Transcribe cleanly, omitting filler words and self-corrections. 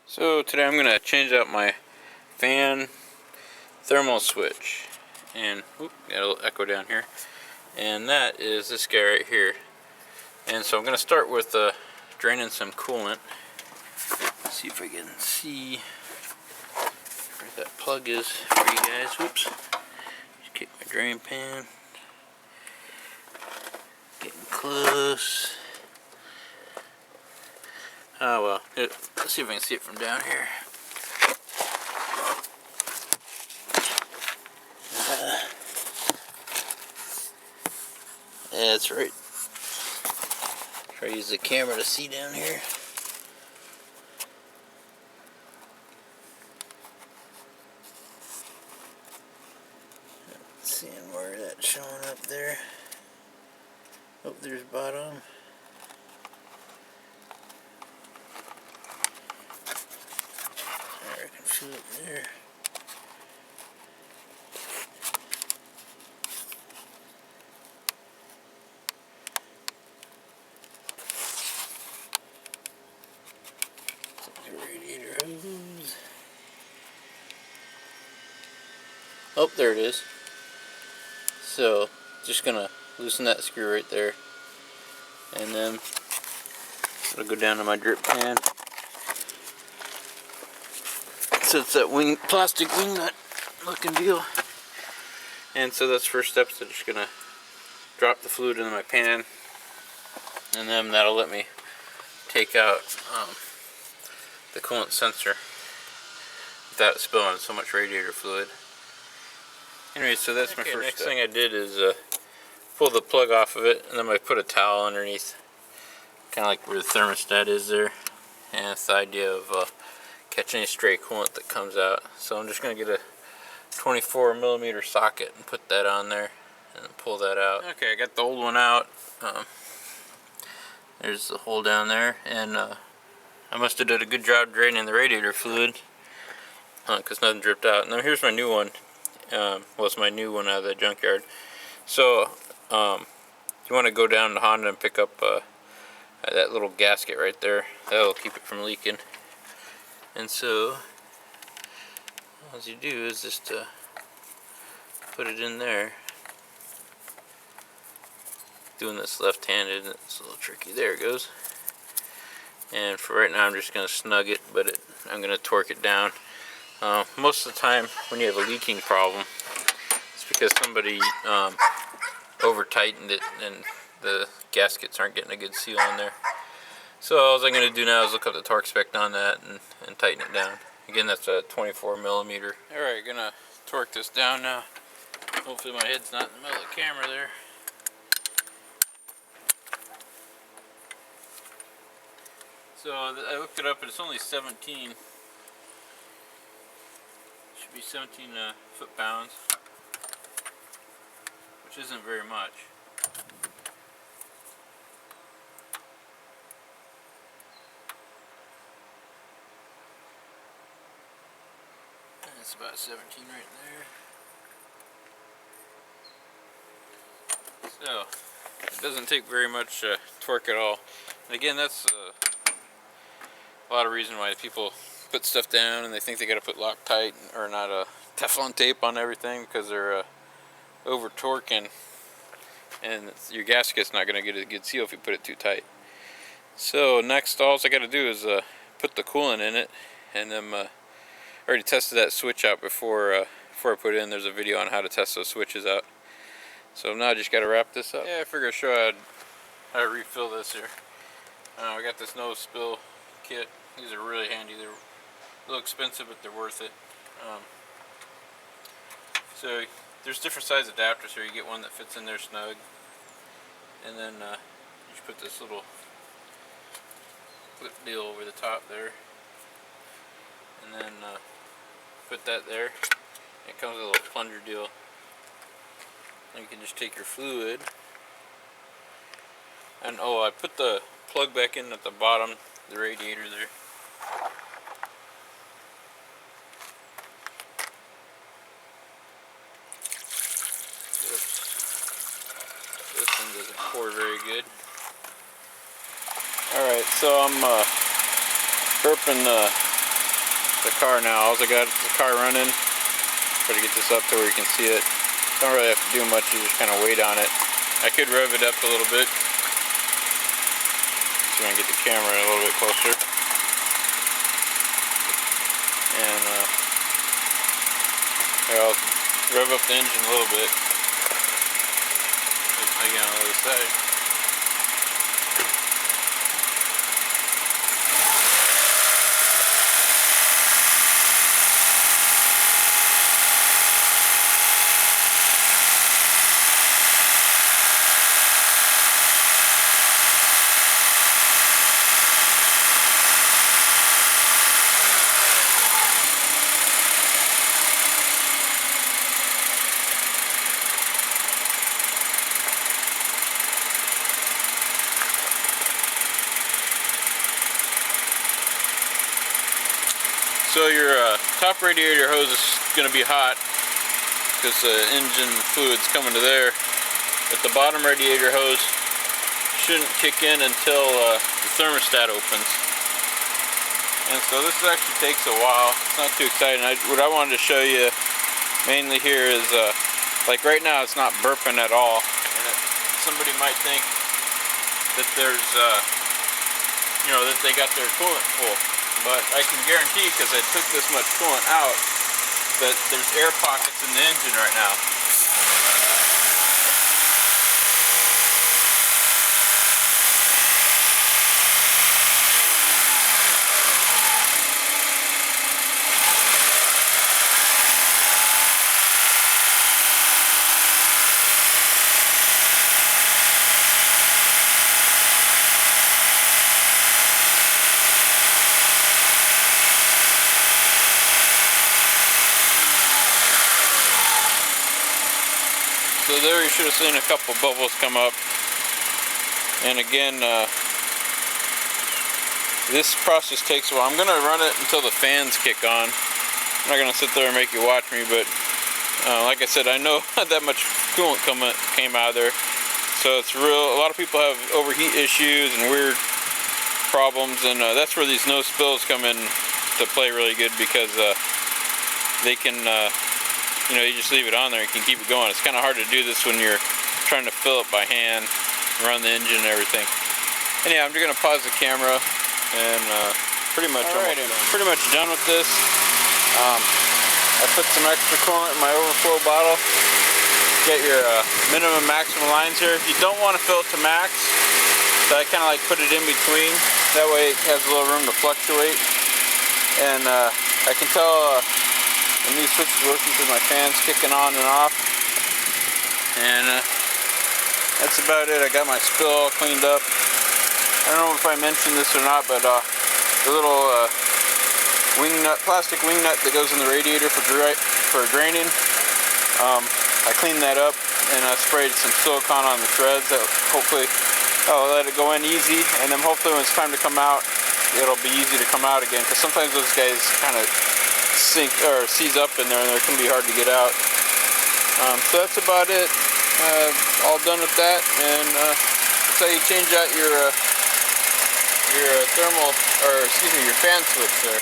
So today I'm going to change out my fan thermal switch, and got a little echo down here, and that is this guy right here. And so I'm going to start with draining some coolant. Let's see if I can see where that plug is for you guys. Whoops, just kick my drain pan. Getting close. Oh well, let's see if I can see it from down here. Yeah, that's right. Try to use the camera to see down here. Seeing where that's showing up there. Oh, there's bottom. There, I can feel it there. Radiator hose. Oh, there it is. So, just gonna loosen that screw right there, and then it'll go down to my drip pan. So it's that plastic wing nut looking deal. And so that's first step. So just gonna drop the fluid into my pan, and then that'll let me take out the coolant sensor without spilling so much radiator fluid. Anyway, so that's my first step. Next thing I did is pull the plug off of it, and then I put a towel underneath, kind of like where the thermostat is there, and it's the idea of catching any stray coolant that comes out. So I'm just going to get a 24mm socket and put that on there and pull that out. Okay, I got the old one out. There's the hole down there, and I must have did a good job draining the radiator fluid because nothing dripped out. And then here's my new one. Well, it's my new one out of the junkyard. So you want to go down to Honda and pick up that little gasket right there. That'll keep it from leaking. And so all you do is just put it in there. Doing this left-handed, it's a little tricky. There it goes. And for right now, I'm just going to snug it, but I'm going to torque it down. Most of the time, when you have a leaking problem, it's because somebody over-tightened it and the gaskets aren't getting a good seal on there. So all I'm going to do now is look up the torque spec on that and tighten it down. Again, that's a 24mm. Alright, gonna torque this down now. Hopefully my head's not in the middle of the camera there. So I looked it up and it's only 17. Should be 17 foot-pounds, which isn't very much. That's about 17 right there. So it doesn't take very much torque at all. And again, that's a lot of reason why people put stuff down and they think they got to put Loctite or not Teflon tape on everything because they're over torquing, and your gasket's not going to get a good seal if you put it too tight. So next, all I got to do is put the coolant in it, and then I already tested that switch out before I put it in. There's a video on how to test those switches out. So now I just got to wrap this up. Yeah, I figured I'd show you how to refill this here. I got this no spill kit. These are really handy. They're a little expensive, but they're worth it. So there's different size adapters here. You get one that fits in there snug, and then you just put this little clip deal over the top there, and then put that there. It comes with a little plunger deal, and you can just take your fluid. And oh, I put the plug back in at the bottom, the radiator there. Oops. This one doesn't pour very good. Alright, so I'm burping the car now. All I got is the car running. Try to get this up to where you can see it. Don't really have to do much, you just kind of wait on it. I could rev it up a little bit. So I can get the camera a little bit closer. And here, I'll rev up the engine a little bit. Again, on the other side. So your top radiator hose is going to be hot because the engine fluid's coming to there. But the bottom radiator hose shouldn't kick in until the thermostat opens. And so this actually takes a while. It's not too exciting. What I wanted to show you mainly here is like right now it's not burping at all. And somebody might think that there's you know, that they got their coolant full. But I can guarantee, because I took this much coolant out, that there's air pockets in the engine right now. So there you should have seen a couple bubbles come up. And again, this process takes a while. I'm going to run it until the fans kick on. I'm not going to sit there and make you watch me, but like I said, I know that much coolant came out of there. So it's real. A lot of people have overheat issues and weird problems, and that's where these no spills come in to play really good, because they can you know, you just leave it on there, you can keep it going. It's kind of hard to do this when you're trying to fill it by hand, run the engine and everything. Anyhow, I'm just going to pause the camera, and pretty much done with this. I put some extra coolant in my overflow bottle. Get your minimum maximum lines here. You don't want to fill it to max, so I kind of like put it in between. That way it has a little room to fluctuate. And I can tell the new switch is working because my fan's kicking on and off. And that's about it. I got my spill all cleaned up. I don't know if I mentioned this or not, but the little wing nut, plastic wing nut that goes in the radiator for draining, I cleaned that up, and I sprayed some silicone on the threads. That hopefully I'll let it go in easy, and then hopefully when it's time to come out, it'll be easy to come out again, because sometimes those guys kind of sink or seize up in there, and they can be hard to get out. So that's about it. All done with that, and that's how you change out your thermal, or excuse me, your fan switch there.